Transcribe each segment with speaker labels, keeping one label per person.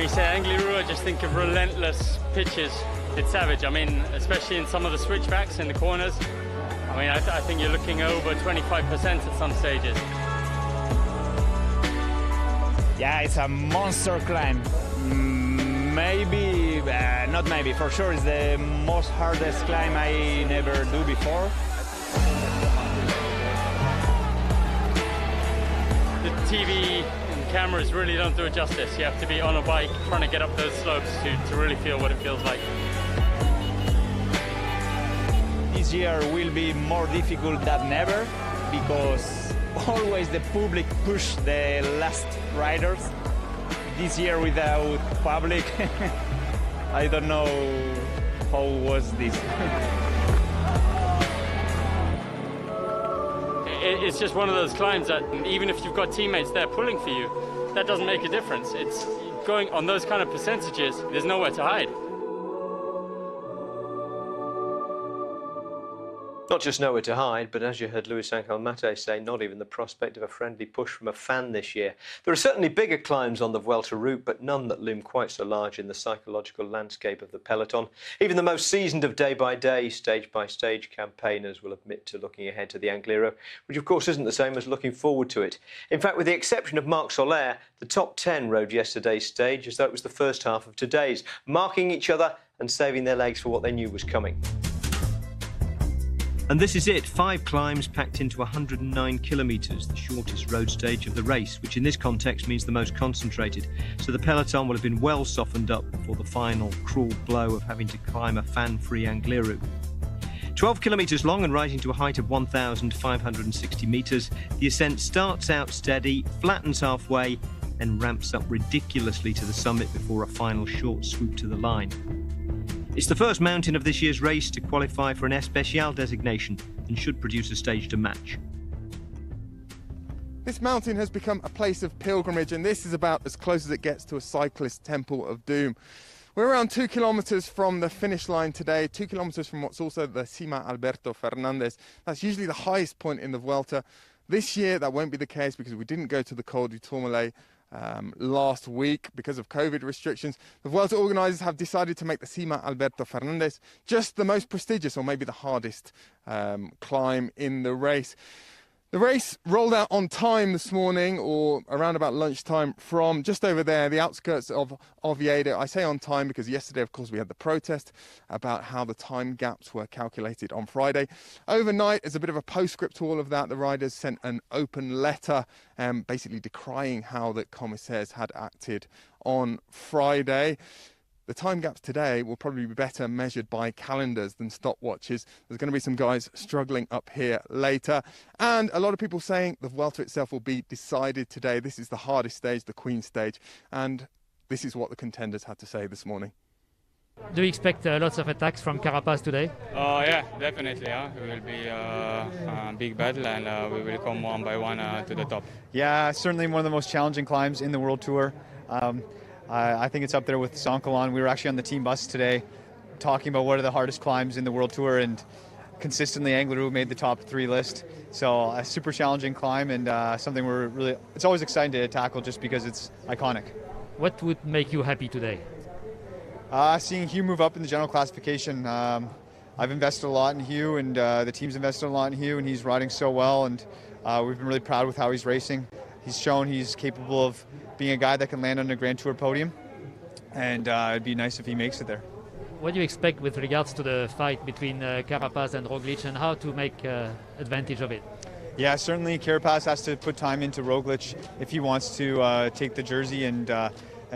Speaker 1: you say angliru, I just think of relentless pitches. It's savage. I mean, especially in some of the switchbacks in the corners. I mean, I think you're looking over 25% at some stages.
Speaker 2: Yeah, it's a monster climb. Maybe, not maybe, for sure it's the most hardest climb I never do before.
Speaker 1: The TV and cameras really don't do it justice. You have to be on a bike trying to get up those slopes to really feel what it feels like.
Speaker 2: This year will be more difficult than ever because always the public push the last riders. This year without public, I don't know how was this.
Speaker 1: It's just one of those climbs that even if you've got teammates there pulling for you, that doesn't make a difference. It's going on those kind of percentages, there's nowhere to hide.
Speaker 3: Not just nowhere to hide, but as you heard Luis Angel Mate say, not even the prospect of a friendly push from a fan this year. There are certainly bigger climbs on the Vuelta route, but none that loom quite so large in the psychological landscape of the peloton. Even the most seasoned of day-by-day, stage-by-stage campaigners will admit to looking ahead to the Angliru, which of course isn't the same as looking forward to it. In fact, with the exception of Marc Soler, the top 10 rode yesterday's stage as though it was the first half of today's, marking each other and saving their legs for what they knew was coming. And this is it, 5 climbs packed into 109 kilometres, the shortest road stage of the race, which in this context means the most concentrated. So the peloton will have been well softened up before the final cruel blow of having to climb a fan-free Angliru. 12 kilometres long and rising to a height of 1,560 metres, the ascent starts out steady, flattens halfway, and ramps up ridiculously to the summit before a final short swoop to the line. It's the first mountain of this year's race to qualify for an Especial designation and should produce a stage to match.
Speaker 4: This mountain has become a place of pilgrimage, and this is about as close as it gets to a cyclist temple of doom. We're around 2 kilometres from the finish line today, 2 kilometres from what's also the Cima Alberto Fernandez. That's usually the highest point in the Vuelta. This year that won't be the case because we didn't go to the Col du Tourmalet last week because of COVID restrictions. The Vuelta organisers have decided to make the Cima Alberto Fernandez just the most prestigious, or maybe the hardest climb in the race. The race rolled out on time this morning, or around about lunchtime, from just over there, the outskirts of Oviedo. I say on time because yesterday, of course, we had the protest about how the time gaps were calculated on Friday. Overnight, as a bit of a postscript to all of that, the riders sent an open letter basically decrying how the commissaires had acted on Friday. The time gaps today will probably be better measured by calendars than stopwatches. There's going to be some guys struggling up here later. And a lot of people saying the Vuelta itself will be decided today. This is the hardest stage, the Queen stage. And this is what the contenders had to say this morning.
Speaker 5: Do you expect lots of attacks from Carapaz today?
Speaker 6: Yeah, definitely. It will be a big battle, and we will come one by one to the top.
Speaker 7: Yeah, certainly one of the most challenging climbs in the World Tour. I think it's up there with Sankalon. We were actually on the team bus today talking about what are the hardest climbs in the World Tour, and consistently Angliru made the top 3 list. So a super challenging climb, and something it's always exciting to tackle just because it's iconic.
Speaker 5: What would make you happy today?
Speaker 7: Seeing Hugh move up in the general classification. I've invested a lot in Hugh, and the team's invested a lot in Hugh, and he's riding so well, and we've been really proud with how he's racing. He's shown he's capable of being a guy that can land on a Grand Tour podium, and it'd be nice if he makes it there.
Speaker 5: What do you expect with regards to the fight between Carapaz and Roglic, and how to make advantage of it?
Speaker 7: Yeah, certainly Carapaz has to put time into Roglic if he wants to take the jersey and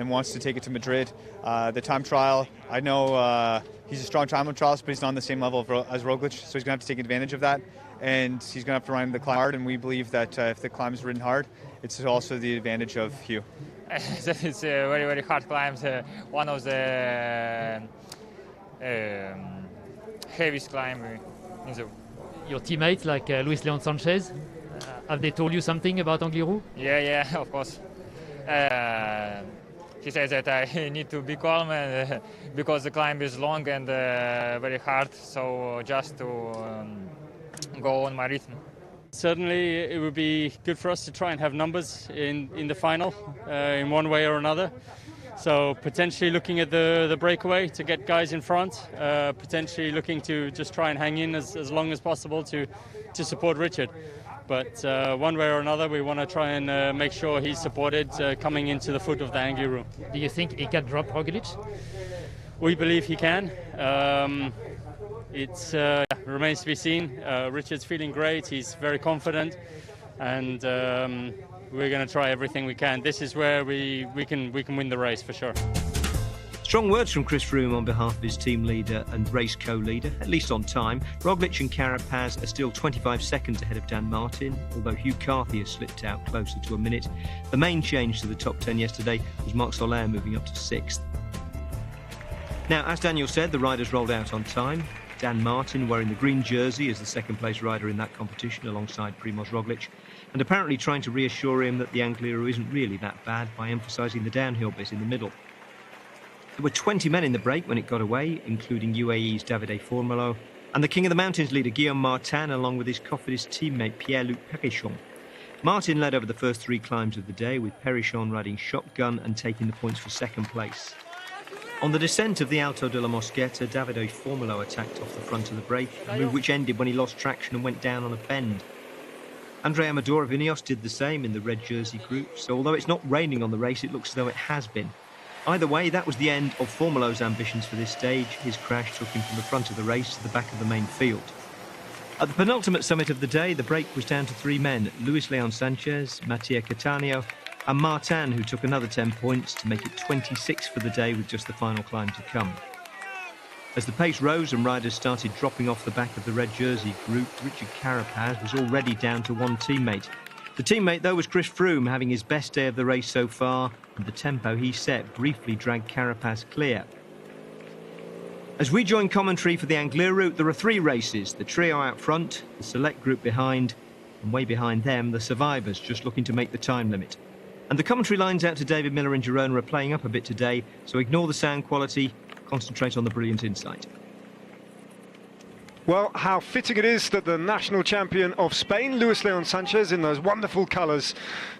Speaker 7: wants to take it to Madrid. The time trial, I know he's a strong time trialist, but he's not on the same level as Roglic, so he's going to have to take advantage of that. And he's going to have to run the climb hard, and we believe that if the climb is ridden hard, it's also the advantage of Hugh.
Speaker 6: It's a very, very hard climb. One of the heaviest climb in the...
Speaker 5: Your teammates, like Luis Leon Sanchez, have they told you something about Angliru?
Speaker 6: Yeah, of course. He says that I need to be calm because the climb is long and very hard, so just to go on my rhythm.
Speaker 1: Certainly it would be good for us to try and have numbers in the final in one way or another. So potentially looking at the breakaway to get guys in front, potentially looking to just try and hang in as long as possible to support Richard. But one way or another, we want to try and make sure he's supported coming into the foot of the angliru.
Speaker 5: Do you think he can drop Roglic?
Speaker 1: We believe he can. It remains to be seen. Richard's feeling great. He's very confident, and we're going to try everything we can. This is where we can win the race for sure.
Speaker 3: Strong words from Chris Froome on behalf of his team leader and race co-leader, at least on time. Roglic and Carapaz are still 25 seconds ahead of Dan Martin, although Hugh Carthy has slipped out closer to a minute. The main change to the top 10 yesterday was Marc Soler moving up to 6th. Now, as Daniel said, the riders rolled out on time. Dan Martin wearing the green jersey as the second-place rider in that competition alongside Primož Roglic, and apparently trying to reassure him that the Angliru isn't really that bad by emphasising the downhill bit in the middle. There were 20 men in the break when it got away, including UAE's Davide Formolo and the King of the Mountains leader Guillaume Martin, along with his Cofidis teammate Pierre-Luc Perichon. Martin led over the first 3 climbs of the day, with Perichon riding shotgun and taking the points for second place. On the descent of the Alto de la Mosqueta, Davide Formolo attacked off the front of the break, a move which ended when he lost traction and went down on a bend. Andre Amador of Ineos did the same in the red jersey group, so although it's not raining on the race, it looks as though it has been. Either way, that was the end of Formolo's ambitions for this stage. His crash took him from the front of the race to the back of the main field. At the penultimate summit of the day, the break was down to 3 men, Luis Leon Sanchez, Mattia Cattaneo and Martin, who took another 10 points to make it 26 for the day with just the final climb to come. As the pace rose and riders started dropping off the back of the red jersey group, Richard Carapaz was already down to 1 teammate. The teammate, though, was Chris Froome, having his best day of the race so far, and the tempo he set briefly dragged Carapaz clear. As we join commentary for the Angliru, there are 3 races, the trio out front, the select group behind, and way behind them, the survivors just looking to make the time limit. And the commentary lines out to David Miller and Girona are playing up a bit today, so ignore the sound quality, concentrate on the brilliant insight.
Speaker 8: Well, how fitting it is that the national champion of Spain, Luis Leon Sanchez, in those wonderful colours,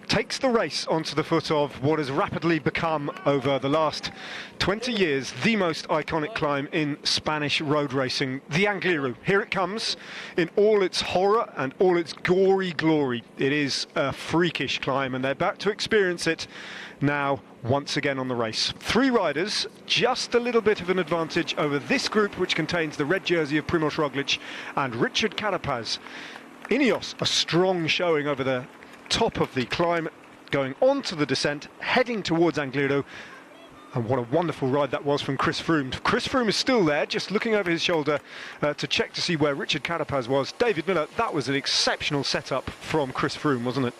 Speaker 8: takes the race onto the foot of what has rapidly become, over the last 20 years, the most iconic climb in Spanish road racing, the Angliru. Here it comes in all its horror and all its gory glory. It is a freakish climb, and they're about to experience it now once again on the race. 3 riders, just a little bit of an advantage over this group, which contains the red jersey of Primož Roglic and Richard Carapaz. Ineos, a strong showing over the top of the climb, going on to the descent, heading towards Angliru. And what a wonderful ride that was from Chris Froome. Chris Froome is still there, just looking over his shoulder to check to see where Richard Carapaz was. David Miller, that was an exceptional setup from Chris Froome, wasn't it?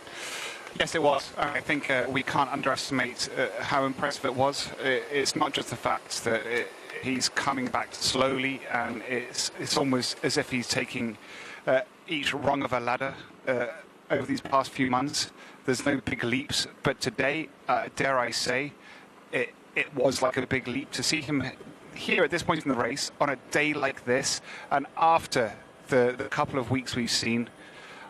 Speaker 9: Yes, it was. I think we can't underestimate how impressive it was. It's not just the fact that he's coming back slowly, and it's almost as if he's taking each rung of a ladder over these past few months. There's no big leaps, but today, dare I say, it was like a big leap to see him here at this point in the race on a day like this, and after the couple of weeks we've seen.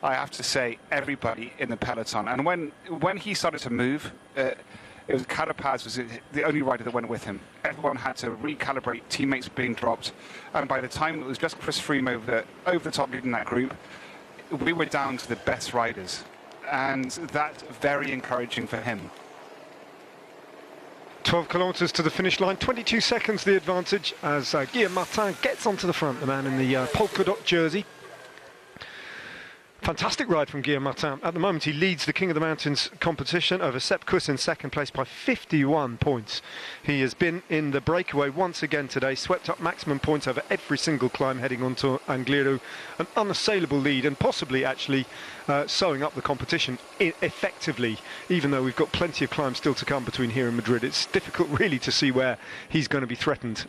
Speaker 9: I have to say, everybody in the peloton. And when he started to move, it was Carapaz was the only rider that went with him. Everyone had to recalibrate, teammates being dropped. And by the time it was just Chris Froome over the top leading that group, we were down to the best riders. And that's very encouraging for him.
Speaker 8: 12 kilometres to the finish line, 22 seconds the advantage as Guillaume Martin gets onto the front, the man in the polka dot jersey. Fantastic ride from Guillaume Martin. At the moment, he leads the King of the Mountains competition over Sepp Kuss in second place by 51 points. He has been in the breakaway once again today, swept up maximum points over every single climb heading onto Angliru. An unassailable lead, and possibly actually sewing up the competition effectively, even though we've got plenty of climbs still to come between here and Madrid. It's difficult really to see where he's going to be threatened.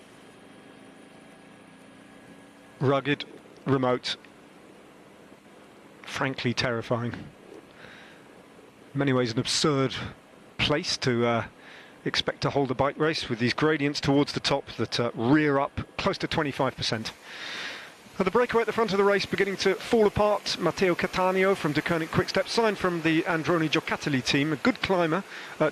Speaker 8: Rugged, remote, frankly terrifying. In many ways an absurd place to expect to hold a bike race, with these gradients towards the top that rear up close to 25%. The breakaway at the front of the race beginning to fall apart. Matteo Cattaneo from De Koning Quick-Step, signed from the Androni Giocattoli team, a good climber,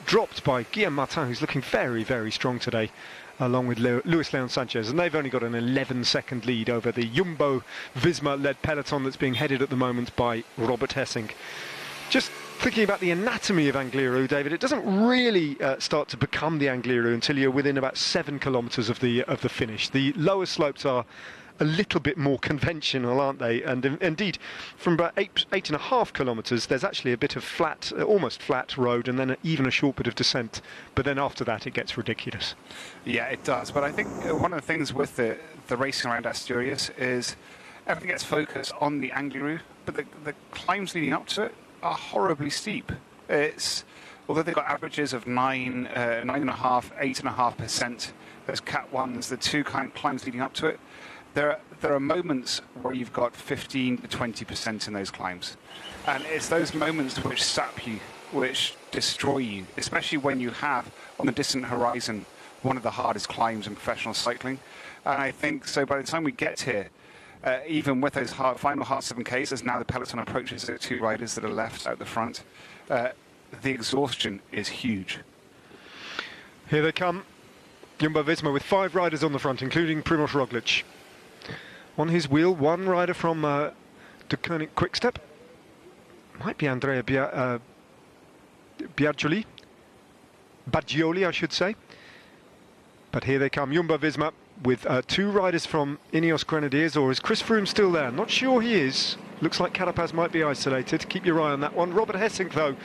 Speaker 8: dropped by Guillaume Martin, who's looking very, very strong today, along with Luis Leon Sanchez, and they've only got an 11-second lead over the Jumbo-Visma-led peloton that's being headed at the moment by Robert Hessink. Just thinking about the anatomy of Angliru, David, it doesn't really start to become the Angliru until you're within about 7 kilometres of the finish. The lower slopes are a little bit more conventional, aren't they? And indeed, from about 8.5 kilometres, there's actually a bit of flat, almost flat road, and then even a short bit of descent. But then after that, it gets ridiculous.
Speaker 9: Yeah, it does. But I think one of the things with the racing around Asturias is everything gets focused on the Angliru, but the climbs leading up to it are horribly steep. Although they've got averages of 9.5%, 8.5%, those Cat 1s, the two climbs leading up to it, there are moments where you've got 15 to 20% in those climbs. And it's those moments which sap you, which destroy you, especially when you have, on the distant horizon, one of the hardest climbs in professional cycling. And I think, so by the time we get here, even with those final hard 7Ks, as now the peloton approaches the two riders that are left out the front, the exhaustion is huge.
Speaker 8: Here they come. Jumbo-Visma with 5 riders on the front, including Primož Roglič. On his wheel, one rider from De Koning Quick-Step. Might be Andrea Baggioli, I should say. But here they come, Jumbo-Visma, with 2 riders from Ineos Grenadiers, or is Chris Froome still there? Not sure he is. Looks like Carapaz might be isolated. Keep your eye on that one. Robert Hessink, though,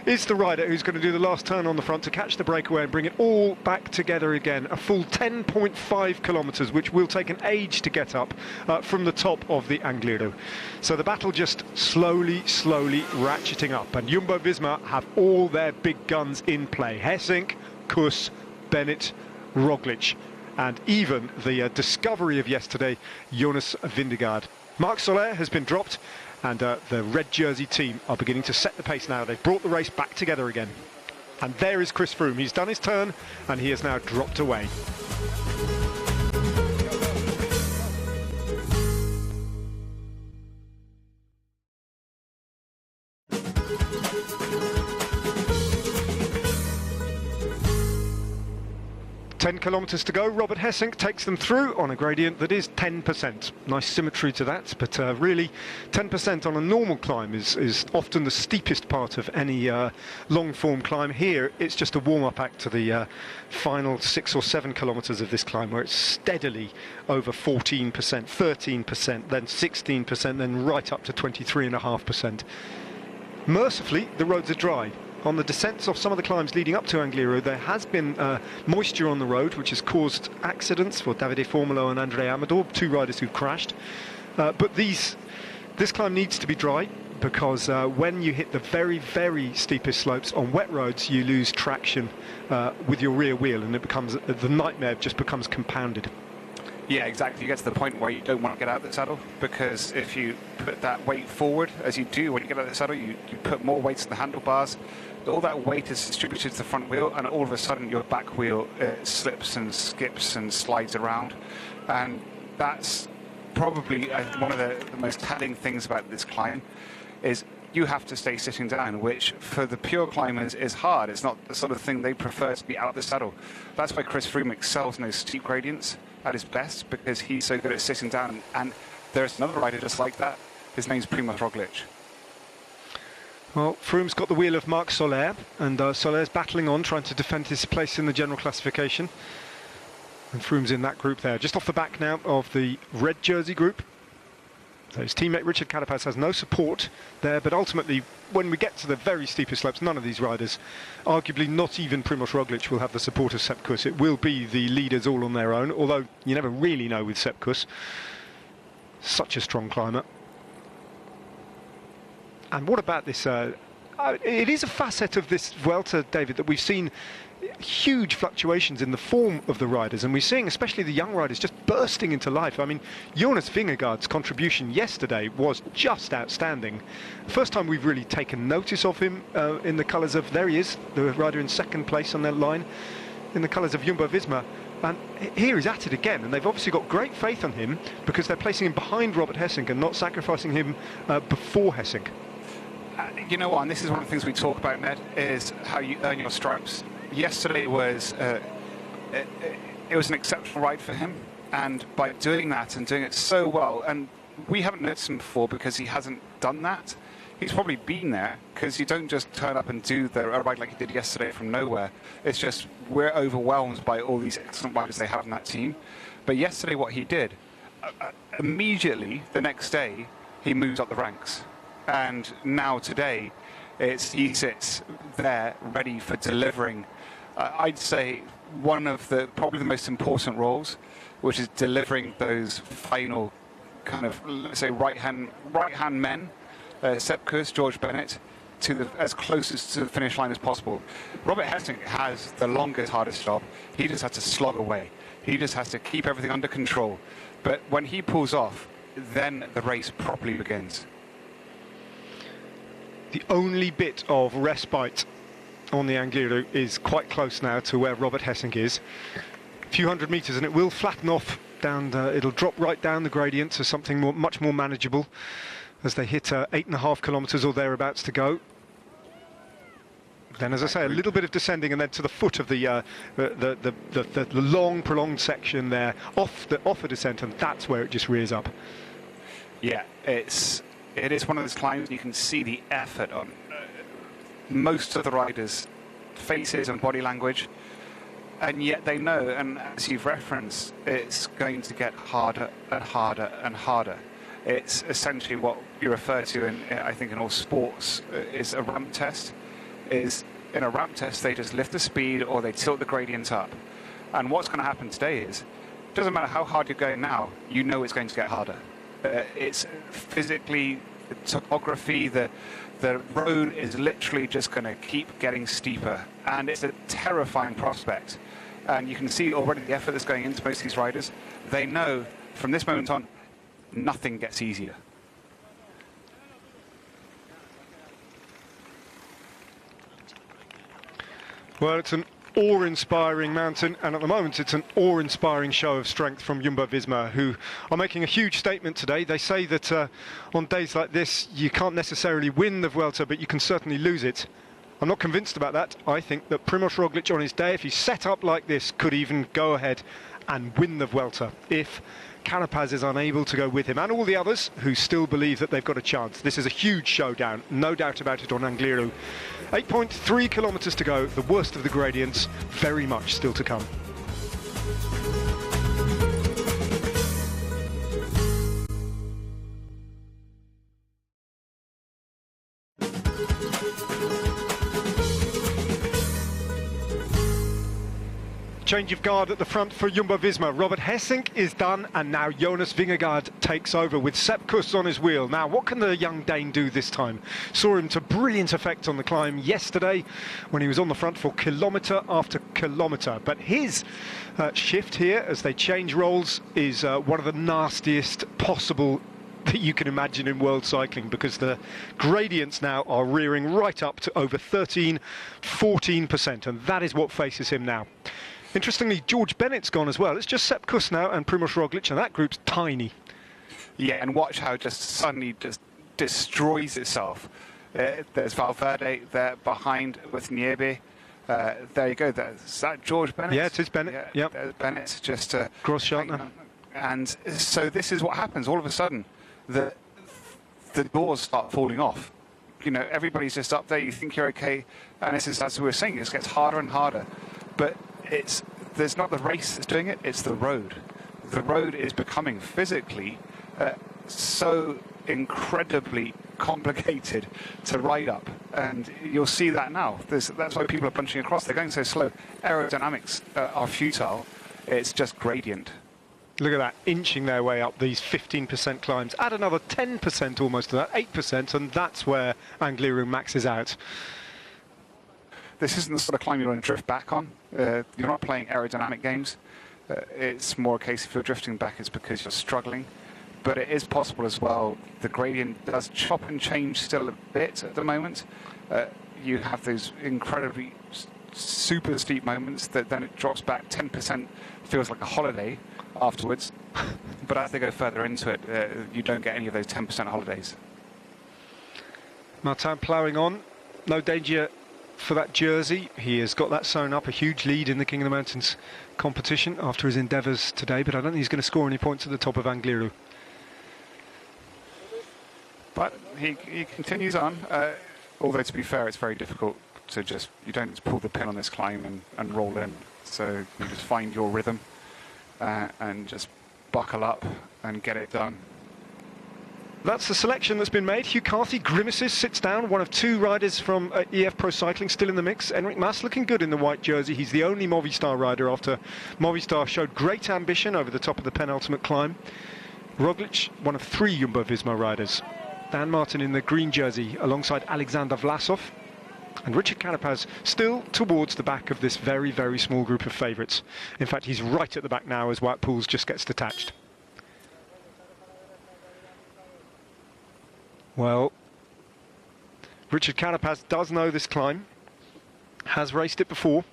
Speaker 8: is the rider who's going to do the last turn on the front to catch the breakaway and bring it all back together again. A full 10.5 kilometres, which will take an age to get up from the top of the Angliru. So the battle just slowly ratcheting up. And Jumbo-Visma have all their big guns in play. Hessink, Kuss, Bennett, Roglič, and even the discovery of yesterday, Jonas Vingegaard. Marc Soler has been dropped, and the red jersey team are beginning to set the pace now. They've brought the race back together again. And there is Chris Froome. He's done his turn, and he has now dropped away. Kilometres to go. Robert Hessink takes them through on a gradient that is 10%. Nice symmetry to that, but really 10% on a normal climb is often the steepest part of any long-form climb. Here it's just a warm-up act to the final 6 or 7 kilometres of this climb, where it's steadily over 14%, 13%, then 16%, then right up to 23.5%. Mercifully, the roads are dry. On the descents of some of the climbs leading up to Angliru, there has been moisture on the road, which has caused accidents for Davide Formolo and Andrea Amador, 2 riders who've crashed. But this climb needs to be dry, because when you hit the very steepest slopes on wet roads, you lose traction with your rear wheel, and the nightmare just becomes compounded.
Speaker 9: Yeah, exactly. You get to the point where you don't want to get out of the saddle, because if you put that weight forward, as you do when you get out of the saddle, you put more weight on the handlebars. All that weight is distributed to the front wheel, and all of a sudden your back wheel slips and skips and slides around. And that's probably one of the most telling things about this climb, is you have to stay sitting down, which for the pure climbers is hard. It's not the sort of thing they prefer to be out of the saddle. That's why Chris Froome excels in those steep gradients at his best, because he's so good at sitting down. And there's another rider just like that. His name's Primož Roglič.
Speaker 8: Well, Froome's got the wheel of Marc Soler, and Soler's battling on, trying to defend his place in the general classification. And Froome's in that group there, just off the back now of the red jersey group. So his teammate Richard Carapaz has no support there, but ultimately, when we get to the very steepest slopes, none of these riders, arguably not even Primož Roglič, will have the support of Sepp Kuss. It will be the leaders all on their own, although you never really know with Sepp Kuss. Such a strong climber. And what about this? It is a facet of this Vuelta, David, that we've seen huge fluctuations in the form of the riders, and we're seeing especially the young riders just bursting into life. I mean, Jonas Vingegaard's contribution yesterday was just outstanding. First time we've really taken notice of him in the colours of, there he is, the rider in second place on that line, in the colours of Jumbo-Visma. And here he's at it again, and they've obviously got great faith on him because they're placing him behind Robert Hessink and not sacrificing him before Hessink.
Speaker 9: You know what, and this is one of the things we talk about, Ned, is how you earn your stripes. Yesterday was it was an exceptional ride for him, and by doing that and doing it so well, and we haven't noticed him before because he hasn't done that. He's probably been there because you don't just turn up and do a ride like he did yesterday from nowhere. It's just we're overwhelmed by all these excellent riders they have in that team. But yesterday what he did, immediately the next day, he moves up the ranks. And now today, he sits there ready for delivering, I'd say, one of probably the most important roles, which is delivering those final kind of, let's say, right-hand men, Sepp Kuss, George Bennett, as close to the finish line as possible. Robert Hessink has the longest, hardest job. He just has to slog away. He just has to keep everything under control. But when he pulls off, then the race properly begins.
Speaker 8: The only bit of respite on the Angliru is quite close now to where Robert Hessink is. A few hundred metres and it will flatten off down, it'll drop right down the gradient to something much more manageable as they hit 8.5 kilometres or thereabouts to go. Then, as I say, a little bit of descending and then to the foot of the long, prolonged section there, off a descent, and that's where it just rears up.
Speaker 9: Yeah, it is one of those climbs you can see the effort on most of the riders' faces and body language, and yet they know, and as you've referenced, it's going to get harder and harder and harder. It's essentially what you refer to, I think, in all sports, is a ramp test. In a ramp test, they just lift the speed or they tilt the gradient up. And what's going to happen today is, it doesn't matter how hard you're going now, you know it's going to get harder. It's physically, the topography, the road is literally just going to keep getting steeper, and it's a terrifying prospect. And you can see already the effort that's going into most of these riders. They know from this moment on, nothing gets easier.
Speaker 8: Well, it's an awe-inspiring mountain, and at the moment it's an awe-inspiring show of strength from Jumbo-Visma, who are making a huge statement today. They say that on days like this you can't necessarily win the Vuelta, but you can certainly lose it. I'm not convinced about that. I think that Primož Roglič on his day, if he's set up like this, could even go ahead and win the Vuelta if Carapaz is unable to go with him, and all the others who still believe that they've got a chance. This is a huge showdown, no doubt about it, on Angliru. 8.3 kilometres to go, the worst of the gradients, very much still to come. Change of guard at the front for Jumbo-Visma. Robert Hessink is done, and now Jonas Vingegaard takes over with Sepp Kuss on his wheel. Now, what can the young Dane do this time? Saw him to brilliant effect on the climb yesterday when he was on the front for kilometre after kilometre. But his shift here, as they change roles, is one of the nastiest possible that you can imagine in world cycling, because the gradients now are rearing right up to over 13-14%, and that is what faces him now. Interestingly, George Bennett's gone as well. It's just Sepp Kuss now and Primož Roglič, and that group's tiny.
Speaker 9: Yeah, and watch how it just suddenly just destroys itself. There's Valverde there behind with Niebe. There you go. Is that George Bennett?
Speaker 8: Yeah, it is Bennett.
Speaker 9: Yeah, there's Bennett just
Speaker 8: Gross-Schartner.
Speaker 9: And so this is what happens. All of a sudden, the doors start falling off. You know, everybody's just up there. You think you're okay, and this is, as we were saying, it gets harder and harder. But there's not the race that's doing it, it's the road. The road is becoming physically so incredibly complicated to ride up, and you'll see that now. That's why people are bunching across. They're going so slow. Aerodynamics are futile. It's just gradient.
Speaker 8: Look at that, inching their way up these 15% climbs. Add another 10% almost to that, 8%, and that's where Angliru maxes out.
Speaker 9: This isn't the sort of climb you want to drift back on. You're not playing aerodynamic games. It's more a case if you're drifting back, it's because you're struggling. But it is possible as well. The gradient does chop and change still a bit at the moment. You have those incredibly super steep moments that then it drops back 10%, feels like a holiday afterwards. But as they go further into it, you don't get any of those 10% holidays.
Speaker 8: Martin ploughing on, no danger for that jersey. He has got that sewn up, a huge lead in the King of the Mountains competition after his endeavours today, but I don't think he's going to score any points at the top of Angliru.
Speaker 9: But he continues on, although to be fair, it's very difficult to you don't just pull the pin on this climb and roll in. So you just find your rhythm and just buckle up and get it done.
Speaker 8: That's the selection that's been made. Hugh Carthy grimaces, sits down, one of two riders from EF Pro Cycling still in the mix. Enric Mas looking good in the white jersey. He's the only Movistar rider after Movistar showed great ambition over the top of the penultimate climb. Roglic, one of three Jumbo-Visma riders. Dan Martin in the green jersey alongside Alexander Vlasov. And Richard Carapaz still towards the back of this very, very small group of favourites. In fact, he's right at the back now as Wout Poels just gets detached. Well, Richard Carapaz does know this climb, has raced it before.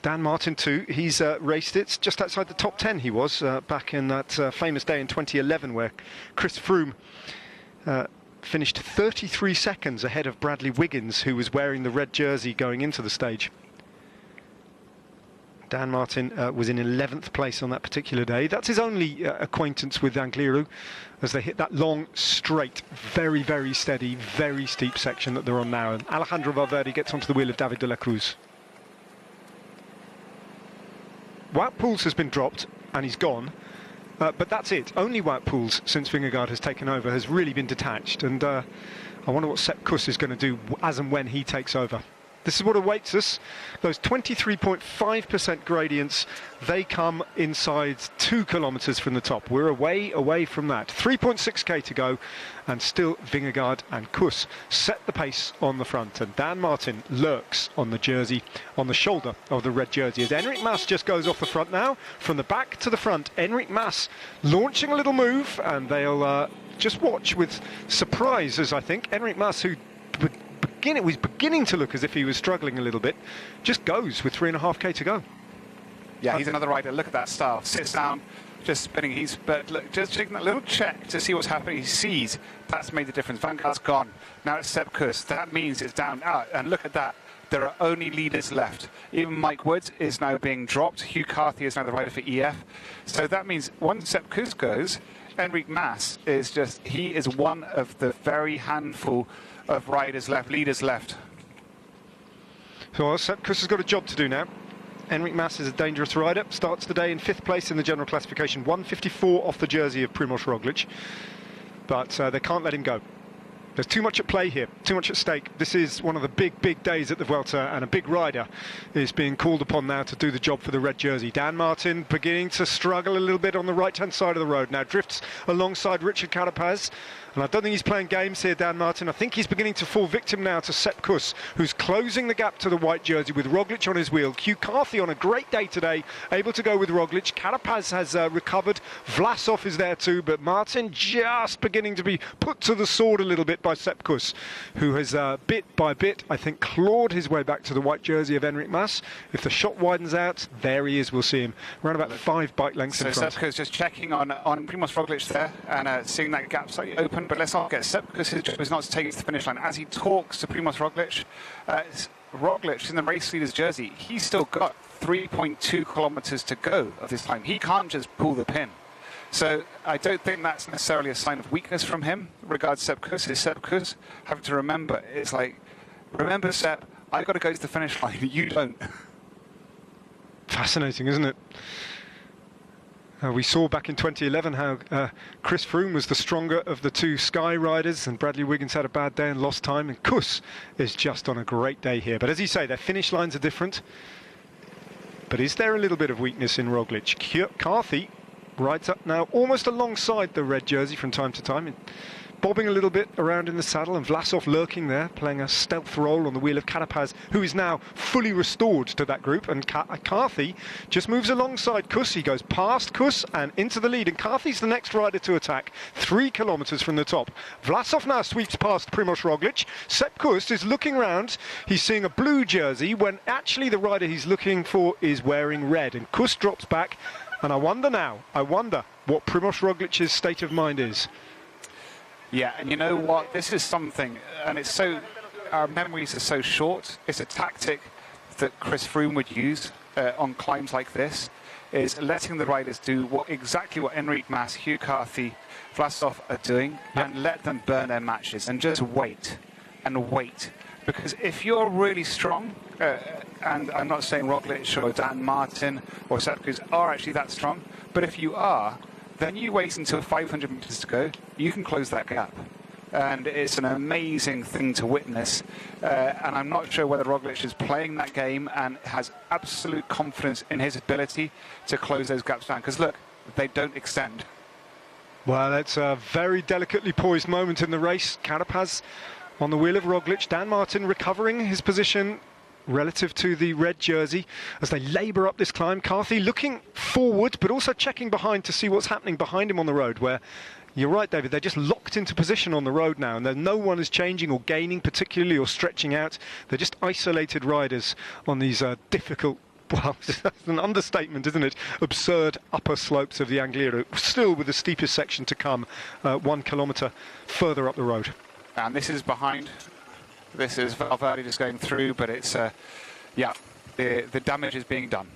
Speaker 8: Dan Martin too, he's raced it just outside the top 10 he was back in that famous day in 2011 where Chris Froome finished 33 seconds ahead of Bradley Wiggins, who was wearing the red jersey going into the stage. Dan Martin was in 11th place on that particular day. That's his only acquaintance with Angliru as they hit that long, straight, very, very steady, very steep section that they're on now. And Alejandro Valverde gets onto the wheel of David de la Cruz. Wout Poels has been dropped and he's gone. But that's it. Only Wout Poels, since Vingegaard has taken over, has really been detached. And I wonder what Sepp Kuss is going to do as and when he takes over. This is what awaits us. Those 23.5% gradients, they come inside 2 kilometres from the top. We're away from that. 3.6k to go, and still Vingegaard and Kuss set the pace on the front. And Dan Martin lurks on the jersey, on the shoulder of the red jersey. As Enric Mas just goes off the front now, from the back to the front. Enric Mas launching a little move, and they'll just watch with surprise, as I think Enric Mas, who it was beginning to look as if he was struggling a little bit, just goes with 3.5k to go.
Speaker 9: Yeah, he's another rider. Look at that style. Sits down, just spinning. But look, just taking that little check to see what's happening. He sees that's made the difference. Vanguard's gone. Now it's Sepp Kuss. That means it's down. And look at that. There are only leaders left. Even Mike Woods is now being dropped. Hugh Carthy is now the rider for EF. So that means once Sepp Kuss goes, Enric Mas is he is one of the very handful of riders left, leaders left.
Speaker 8: So Sepp Kuss has got a job to do now. Enric Mas is a dangerous rider. Starts the day in 5th place in the general classification, 154 off the jersey of Primož Roglic. But they can't let him go. There's too much at play here, too much at stake. This is one of the big days at the Vuelta, and a big rider is being called upon now to do the job for the red jersey. Dan Martin beginning to struggle a little bit on the right-hand side of the road. Now drifts alongside Richard Carapaz. And I don't think he's playing games here, Dan Martin. I think he's beginning to fall victim now to Sepp Kuss, who's closing the gap to the white jersey with Roglic on his wheel. Hugh Carthy on a great day today, able to go with Roglic. Carapaz has recovered. Vlasov is there too, but Martin just beginning to be put to the sword a little bit by Sepp Kuss, who has bit by bit, I think, clawed his way back to the white jersey of Enric Mas. If the shot widens out, there he is. We'll see him around about 5 bike lengths in front.
Speaker 9: So Sepp Kuss just checking on Primož Roglic there and seeing that gap slightly open. But let's not get Sepp Kuss. His job is not to take it to the finish line. As he talks to Primož Roglic, Roglic in the race leader's jersey, he's still got 3.2 kilometres to go of this time. He can't just pull the pin. So I don't think that's necessarily a sign of weakness from him regards Sepp Kuss. Is Sepp Kuss having to remember, it's like, remember Sepp, I've got to go to the finish line, you don't.
Speaker 8: Fascinating, isn't it? We saw back in 2011 how Chris Froome was the stronger of the two Sky riders, and Bradley Wiggins had a bad day and lost time, and Kuss is just on a great day here. But as you say, their finish lines are different. But is there a little bit of weakness in Roglic? Carthy rides up now almost alongside the red jersey from time to time. bobbing a little bit around in the saddle, and Vlasov lurking there, playing a stealth role on the wheel of Carapaz, who is now fully restored to that group. And Carthy just moves alongside Kuss. He goes past Kuss and into the lead, and Carthy's the next rider to attack, 3 kilometres from the top. Vlasov now sweeps past Primož Roglic. Sepp Kuss is looking round. He's seeing a blue jersey when actually the rider he's looking for is wearing red, and Kuss drops back. And I wonder what Primož Roglic's state of mind is.
Speaker 9: Yeah, and you know what? This is something, and it's so, our memories are so short. It's a tactic that Chris Froome would use on climbs like this, is letting the riders do exactly what Enric Mas, Hugh Carthy, Vlasov are doing, and let them burn their matches and just wait and wait. Because if you're really strong, and I'm not saying Roglic or Dan Martin or Sepp Kuss are actually that strong, but if you are, then you wait until 500 meters to go, you can close that gap. And it's an amazing thing to witness. And I'm not sure whether Roglic is playing that game and has absolute confidence in his ability to close those gaps down. Because look, they don't extend.
Speaker 8: Well, it's a very delicately poised moment in the race. Carapaz on the wheel of Roglic, Dan Martin recovering his position relative to the red jersey as they labour up this climb. Carthy looking forward, but also checking behind to see what's happening behind him on the road, where, you're right, David, they're just locked into position on the road now, and no one is changing or gaining particularly or stretching out. They're just isolated riders on these difficult, well, that's an understatement, isn't it? Absurd upper slopes of the Angliru, still with the steepest section to come 1 kilometre further up the road.
Speaker 9: And this is behind. This is Valverde just going through, but it's, yeah, the damage is being done.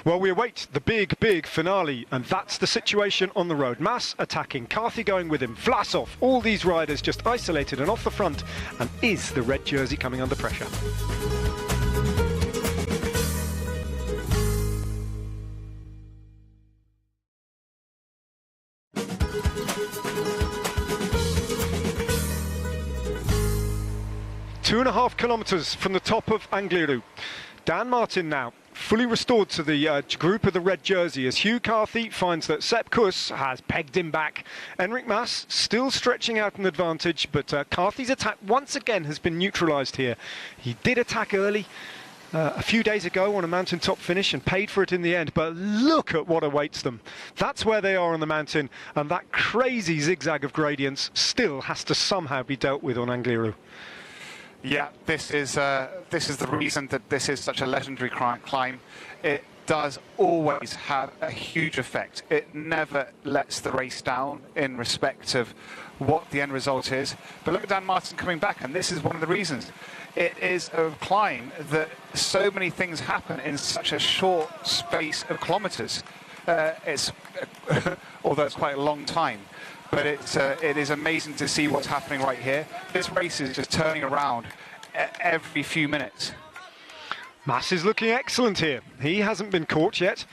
Speaker 8: Well, we await the big finale, and that's the situation on the road. Mas attacking, Carthy going with him, Vlasov, all these riders just isolated and off the front, and is the red jersey coming under pressure? Two and a half kilometres from the top of Angliru. Dan Martin now fully restored to the group of the red jersey as Hugh Carthy finds that Sepp Kuss has pegged him back. Enric Mas still stretching out an advantage, but Carthy's attack once again has been neutralised here. He did attack early a few days ago on a mountaintop finish and paid for it in the end, but look at what awaits them. That's where they are on the mountain, and that crazy zigzag of gradients still has to somehow be dealt with on Angliru.
Speaker 9: Yeah, this is the reason that this is such a legendary climb. It does always have a huge effect. It never lets the race down in respect of what the end result is. But look at Dan Martin coming back, and this is one of the reasons. It is a climb that so many things happen in such a short space of kilometres. Although it's quite a long time. But it is amazing to see what's happening right here. This race is just turning around every few minutes.
Speaker 8: Mas is looking excellent here. He hasn't been caught yet.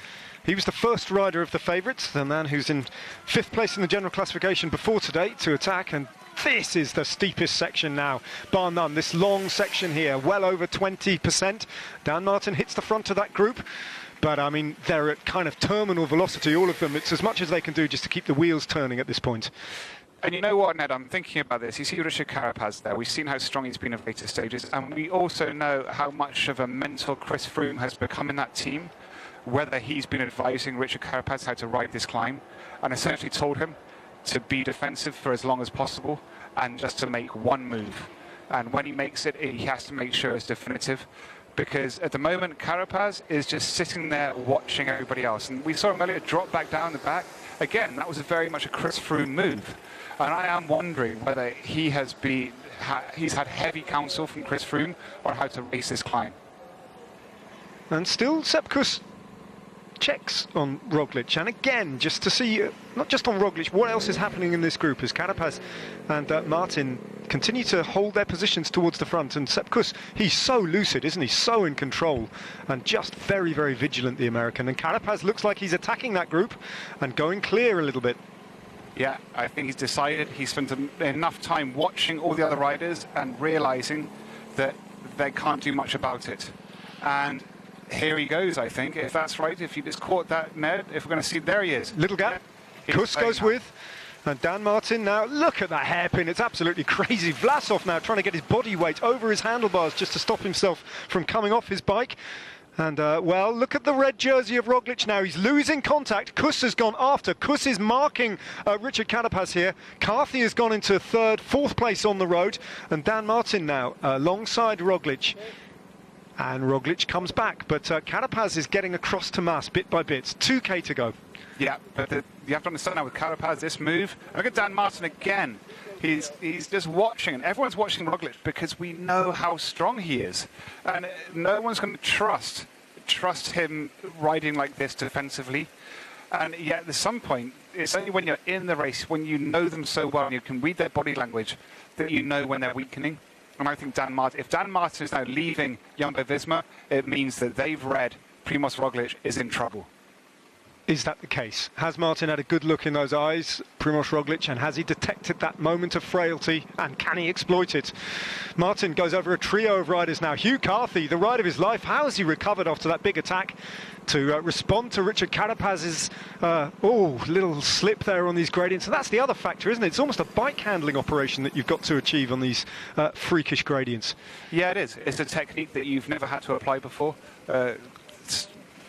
Speaker 8: He was the first rider of the favourites, the man who's in 5th place in the general classification before today to attack, and this is the steepest section now, bar none. This long section here, well over 20%. Dan Martin hits the front of that group. But, I mean, they're at kind of terminal velocity, all of them. It's as much as they can do just to keep the wheels turning at this point.
Speaker 9: And you know what, Ned, I'm thinking about this. You see Richard Carapaz there. We've seen how strong he's been at later stages. And we also know how much of a mentor Chris Froome has become in that team, whether he's been advising Richard Carapaz how to ride this climb and essentially told him to be defensive for as long as possible and just to make one move. And when he makes it, he has to make sure it's definitive. Because at the moment, Carapaz is just sitting there watching everybody else. And we saw him earlier drop back down the back. Again, that was very much a Chris Froome move. And I am wondering whether he's had heavy counsel from Chris Froome on how to race this climb.
Speaker 8: And still, Sepp Kuss checks on Roglic, and again, just to see, not just on Roglic, what else is happening in this group as Carapaz and Martin continue to hold their positions towards the front. And Sepp Kuss, he's so lucid, isn't he? So in control and just very, very vigilant, the American. And Carapaz looks like he's attacking that group and going clear a little bit.
Speaker 9: Yeah, I think he's decided. He spent enough time watching all the other riders and realising that they can't do much about it. And here he goes, I think, if that's right. If you just caught that, Ned, if we're going to see, there he is.
Speaker 8: Little gap.
Speaker 9: Yeah,
Speaker 8: Kuss goes with. And Dan Martin now, look at that hairpin, it's absolutely crazy. Vlasov now trying to get his body weight over his handlebars just to stop himself from coming off his bike. And, well, look at the red jersey of Roglic now. He's losing contact. Kuss has gone after. Kuss is marking Richard Carapaz here. Carthy has gone into fourth place on the road. And Dan Martin now alongside Roglic. And Roglic comes back. But Carapaz is getting across to Mas bit by bit. 2K to go.
Speaker 9: Yeah, but you have to understand now with Carapaz, this move. Look at Dan Martin again. He's just watching, and everyone's watching Roglic because we know how strong he is. And no one's going to trust him riding like this defensively. And yet at some point, it's only when you're in the race, when you know them so well and you can read their body language, that you know when they're weakening. And I think if Dan Martin is now leaving Jumbo-Visma, it means that they've read Primož Roglic is in trouble.
Speaker 8: Is that the case? Has Martin had a good look in those eyes, Primož Roglic, and has he detected that moment of frailty, and can he exploit it? Martin goes over a trio of riders now. Hugh Carthy, the ride of his life, how has he recovered after that big attack to respond to Richard Carapaz's little slip there on these gradients? So that's the other factor, isn't it? It's almost a bike handling operation that you've got to achieve on these freakish gradients.
Speaker 9: Yeah, it is. It's a technique that you've never had to apply before.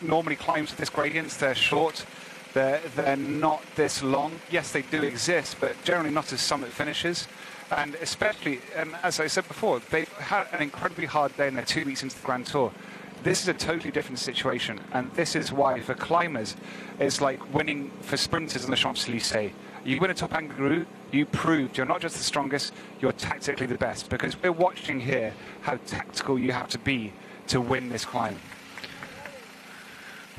Speaker 9: Normally climbs with this gradients, they're short, they're not this long. Yes, they do exist, but generally not as summit finishes. And especially, and as I said before, they've had an incredibly hard day in their 2 weeks into the Grand Tour. This is a totally different situation, and this is why for climbers it's like winning for sprinters in the Champs-Élysées. You win a top angliru, you proved you're not just the strongest, you're tactically the best, because we're watching here how tactical you have to be to win this climb.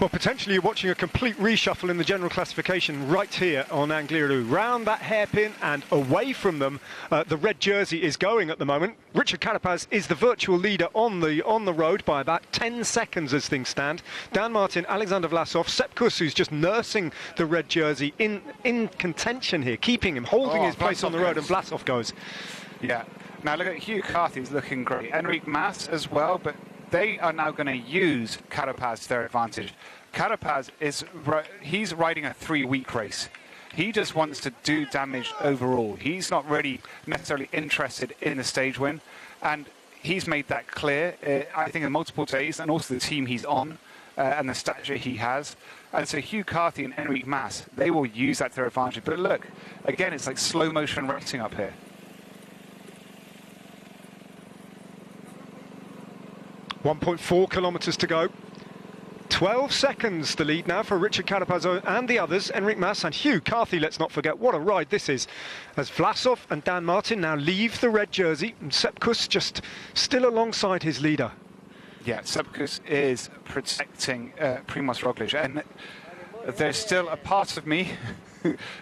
Speaker 8: Well, potentially you're watching a complete reshuffle in the general classification right here on Angliru. Round that hairpin and away from them, the red jersey is going at the moment. Richard Carapaz is the virtual leader on the road by about 10 seconds as things stand. Dan Martin, Alexander Vlasov, Sepp Kuss, who's just nursing the red jersey in contention here, keeping him, holding his place on the road, and Vlasov goes.
Speaker 9: Yeah. Now look at Hugh Carthy's looking great. Enric Mas as well, but they are now going to use Carapaz to their advantage. Carapaz he's riding a 3-week race. He just wants to do damage overall. He's not really necessarily interested in the stage win, and he's made that clear, I think, in multiple days, and also the team he's on and the stature he has. And so Hugh Carthy and Enric Mas, they will use that to their advantage. But look, again, it's like slow motion racing up here.
Speaker 8: 1.4 kilometres to go. 12 seconds the lead now for Richard Carapaz and the others, Enric Mas and Hugh Carthy, let's not forget. What a ride this is, as Vlasov and Dan Martin now leave the red jersey, and Sepp Kuss just still alongside his leader.
Speaker 9: Yeah, Sepp Kuss is protecting Primož Roglic, and there's still a part of me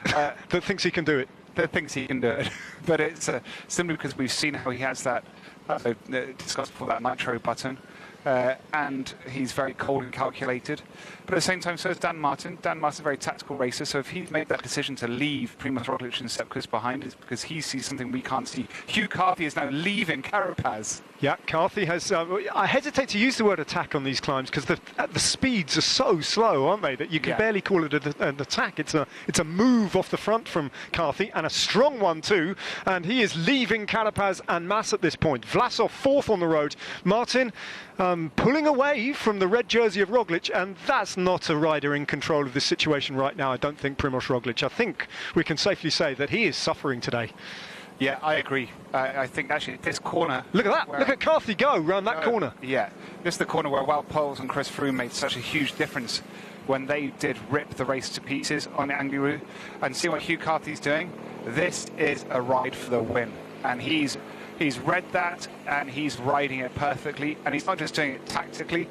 Speaker 8: that thinks he can do it.
Speaker 9: But it's simply because we've seen how he has that, as I discussed before, that nitro button. And he's very cold and calculated. But at the same time, so is Dan Martin. Dan Martin's a very tactical racer, so if he's made that decision to leave Primož Roglic and Sepp Kuss behind, it's because he sees something we can't see. Hugh Carthy is now leaving Carapaz.
Speaker 8: Yeah, Carthy has... I hesitate to use the word attack on these climbs because the speeds are so slow, aren't they, that you can barely call it an attack. It's a move off the front from Carthy, and a strong one too, and he is leaving Carapaz and Mas at this point. Vlasov fourth on the road. Martin pulling away from the red jersey of Roglic, and that's not a rider in control of this situation right now, I don't think, Primož Roglic. I think we can safely say that he is suffering today.
Speaker 9: Yeah, I agree. I think actually this corner...
Speaker 8: Look at that! Look at Carthy go round that corner.
Speaker 9: Yeah, this is the corner where Wout Poels and Chris Froome made such a huge difference when they did rip the race to pieces on the Angliru. And see what Hugh Carthy's doing? This is a ride for the win. And he's read that, and he's riding it perfectly. And he's not just doing it tactically.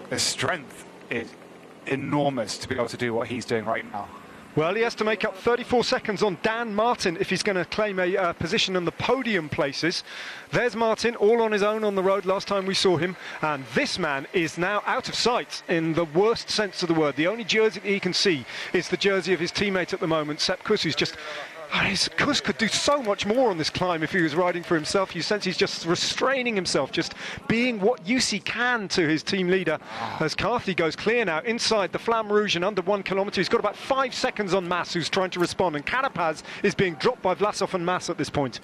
Speaker 9: The strength is enormous to be able to do what he's doing right now.
Speaker 8: Well, he has to make up 34 seconds on Dan Martin if he's going to claim a position on the podium places. There's Martin, all on his own on the road last time we saw him. And this man is now out of sight in the worst sense of the word. The only jersey that he can see is the jersey of his teammate at the moment, Sepp Kuss, who's just Kuss could do so much more on this climb if he was riding for himself. You sense he's just restraining himself, just being what use he can to his team leader. As Carthy goes clear now inside the Flamme Rouge and under 1 kilometre. He's got about 5 seconds on Mas, who's trying to respond, and Carapaz is being dropped by Vlasov and Mas at this point.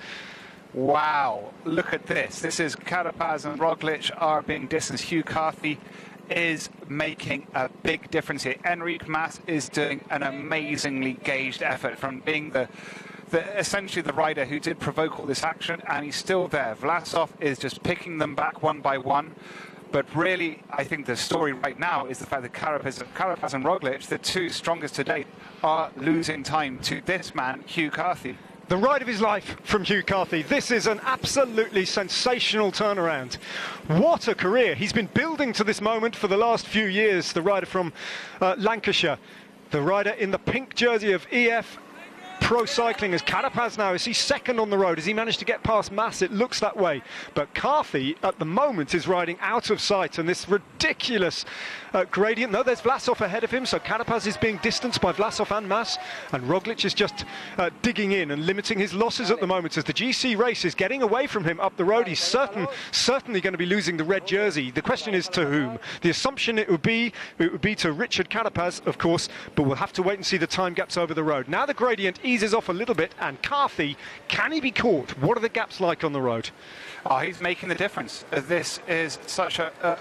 Speaker 9: Wow, look at this. This is Carapaz and Roglic are being distanced. Hugh Carthy is making a big difference here. Enric Mas is doing an amazingly gauged effort from being essentially the rider who did provoke all this action, and he's still there. Vlasov is just picking them back one by one. But really, I think the story right now is the fact that Carapaz and Roglic, the two strongest to date, are losing time to this man, Hugh Carthy.
Speaker 8: The ride of his life from Hugh Carthy. This is an absolutely sensational turnaround. What a career. He's been building to this moment for the last few years, the rider from Lancashire. The rider in the pink jersey of EF Pro Cycling. As Carapaz now, is he second on the road? Has he managed to get past Mas? It looks that way. But Carthy, at the moment, is riding out of sight, and this ridiculous gradient. No, there's Vlasov ahead of him, so Carapaz is being distanced by Vlasov and Mas, and Roglic is just digging in and limiting his losses at the moment as the GC race is getting away from him up the road. He's certainly going to be losing the red jersey. The question is to whom? The assumption it would be to Richard Carapaz, of course, but we'll have to wait and see the time gaps over the road. Now the gradient eases off a little bit, and Carthy, can he be caught? What are the gaps like on the road?
Speaker 9: Oh, he's making the difference. This is such a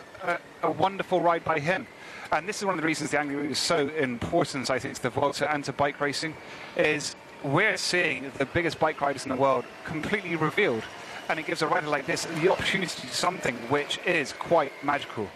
Speaker 9: wonderful ride by him. And this is one of the reasons the angliru is so important, I think, to the Vuelta and to bike racing, is we're seeing the biggest bike riders in the world completely revealed. And it gives a rider like this the opportunity to do something which is quite magical.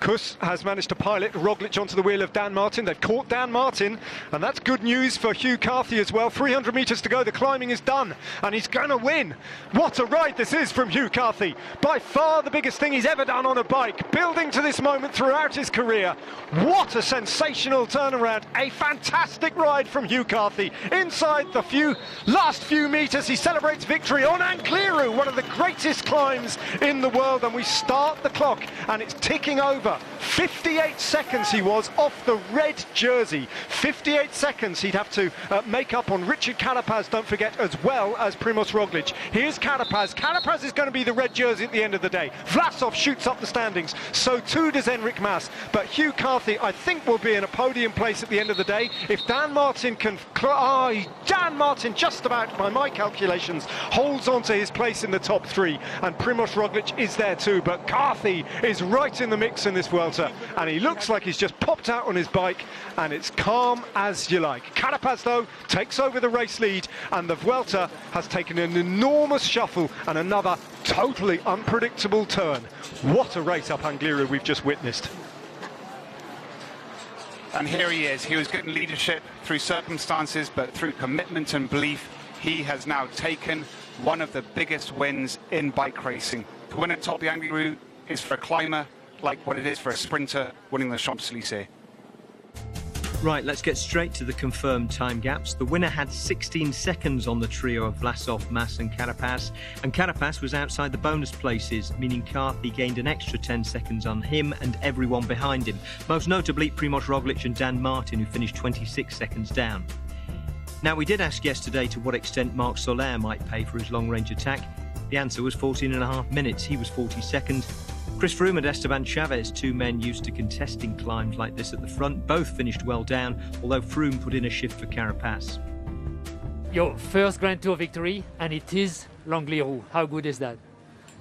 Speaker 8: Kuss has managed to pilot Roglic onto the wheel of Dan Martin. They've caught Dan Martin, and that's good news for Hugh Carthy as well. 300 metres to go, the climbing is done, and he's going to win. What a ride this is from Hugh Carthy. By far the biggest thing he's ever done on a bike, building to this moment throughout his career. What a sensational turnaround. A fantastic ride from Hugh Carthy. Inside the last few metres, he celebrates victory on Angliru, one of the greatest climbs in the world, and we start the clock, and it's ticking over. 58 seconds he was off the red jersey. 58 seconds he'd have to make up on Richard Carapaz, don't forget, as well as Primož Roglic. Here's Carapaz. Carapaz is going to be the red jersey at the end of the day. Vlasov shoots up the standings, so too does Enric Mas. But Hugh Carthy, I think, will be in a podium place at the end of the day. If Dan Martin can... Dan Martin, just about, by my calculations, holds on to his place in the top three, and Primož Roglic is there too. But Carthy is right in the mix in this Vuelta, and he looks like he's just popped out on his bike, and it's calm as you like. Carapaz, though, takes over the race lead, and the Vuelta has taken an enormous shuffle and another totally unpredictable turn. What a race up Angliru we've just witnessed.
Speaker 9: And here he is. He was getting leadership through circumstances, but through commitment and belief, he has now taken one of the biggest wins in bike racing. To win at top of the Angliru is for a climber like what it is for a sprinter winning the Champs-Élysées.
Speaker 3: Right, let's get straight to the confirmed time gaps. The winner had 16 seconds on the trio of Vlasov, Mas and Carapaz was outside the bonus places, meaning Carthy gained an extra 10 seconds on him and everyone behind him, most notably Primož Roglic and Dan Martin, who finished 26 seconds down. Now, we did ask yesterday to what extent Marc Soler might pay for his long-range attack. The answer was 14.5 minutes. He was 42nd. Chris Froome and Esteban Chavez, two men used to contesting climbs like this at the front, both finished well down, although Froome put in a shift for Carapaz.
Speaker 5: Your first Grand Tour victory, and it is l'Angliru. How good is that?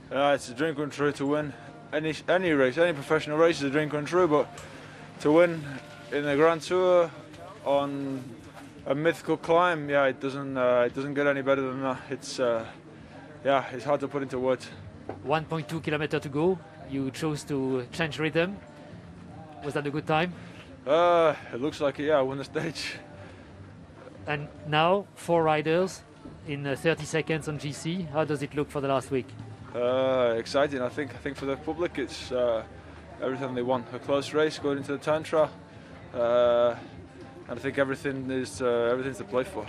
Speaker 10: It's a dream come true to win any race, any professional race is a dream come true, but to win in a Grand Tour on a mythical climb, it doesn't get any better than that. It's hard to put into words.
Speaker 5: 1.2 kilometers to go. You chose to change rhythm. Was that a good time?
Speaker 10: It looks like it, I won the stage.
Speaker 5: And now, 4 riders in 30 seconds on GC. How does it look for the last week?
Speaker 10: Exciting, I think for the public it's everything they want. A close race going into the time trial. And I think everything's to play for.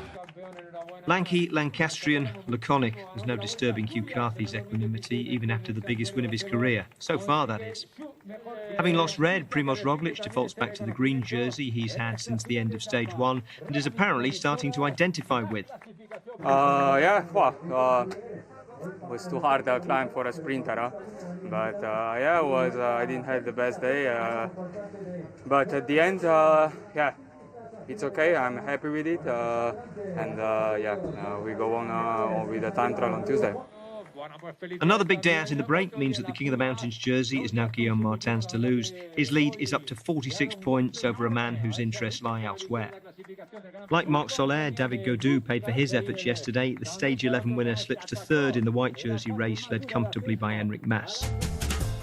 Speaker 3: Lanky, Lancastrian, laconic. There's no disturbing Hugh Carthy's equanimity, even after the biggest win of his career. So far, that is. Having lost red, Primož Roglic defaults back to the green jersey he's had since the end of stage 1 and is apparently starting to identify with.
Speaker 1: Yeah, well, it was too hard to climb for a sprinter, huh? But yeah, it was. I didn't have the best day, but at the end, yeah, it's okay. I'm happy with it, and yeah, we go on with the time trial on Tuesday.
Speaker 3: Another big day out in the break means that the King of the Mountains jersey is now Guillaume Martin's to lose. His lead is up to 46 points over a man whose interests lie elsewhere. Like Marc Soler, David Gaudu paid for his efforts yesterday. The Stage 11 winner slips to third in the white jersey race, led comfortably by Enric Mas.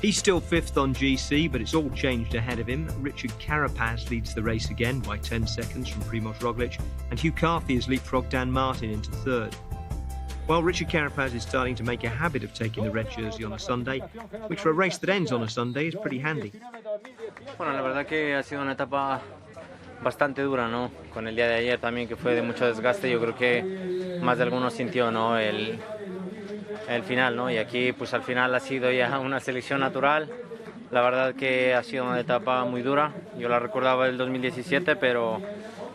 Speaker 3: He's still fifth on GC, but it's all changed ahead of him. Richard Carapaz leads the race again by 10 seconds from Primož Roglic, and Hugh Carthy has leapfrogged Dan Martin into third. Well, Richard Carapaz is starting to make a habit of taking the red jersey on a Sunday, which for a race that ends on a Sunday is pretty handy.
Speaker 11: Bueno, la verdad que ha sido una etapa bastante dura, ¿no? Con el día de ayer también, que fue de mucho desgaste. Yo creo que más de alguno sintió, ¿no? El final, ¿no? Y aquí, pues al final ha sido ya una selección natural. La verdad que ha sido una etapa muy dura. Yo la recordaba del 2017, pero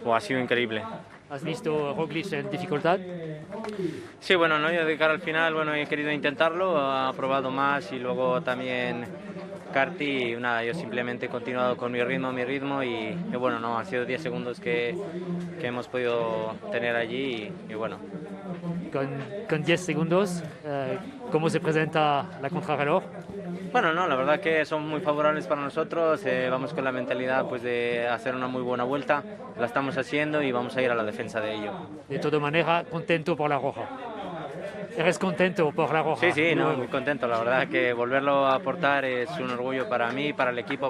Speaker 11: ha sido increíble.
Speaker 5: ¿Has visto Roglic en dificultad?
Speaker 11: Sí, bueno, ¿no? Yo de cara al final, bueno, he querido intentarlo, ha probado más y luego también Carti, y nada, yo simplemente he continuado con mi ritmo y bueno, no, han sido 10 segundos que hemos podido tener allí y bueno.
Speaker 5: Con 10 segundos, ¿cómo se presenta la contrarreloj?
Speaker 11: Bueno, no, la verdad que son muy favorables para nosotros, vamos con la mentalidad pues de hacer una muy buena vuelta, la estamos haciendo y vamos a ir a la defensa de ello.
Speaker 5: De todas maneras, contento por la roja. ¿Eres contento por la roja?
Speaker 11: Sí, no, muy contento, la verdad que volverlo a aportar es un orgullo para mí, para el equipo.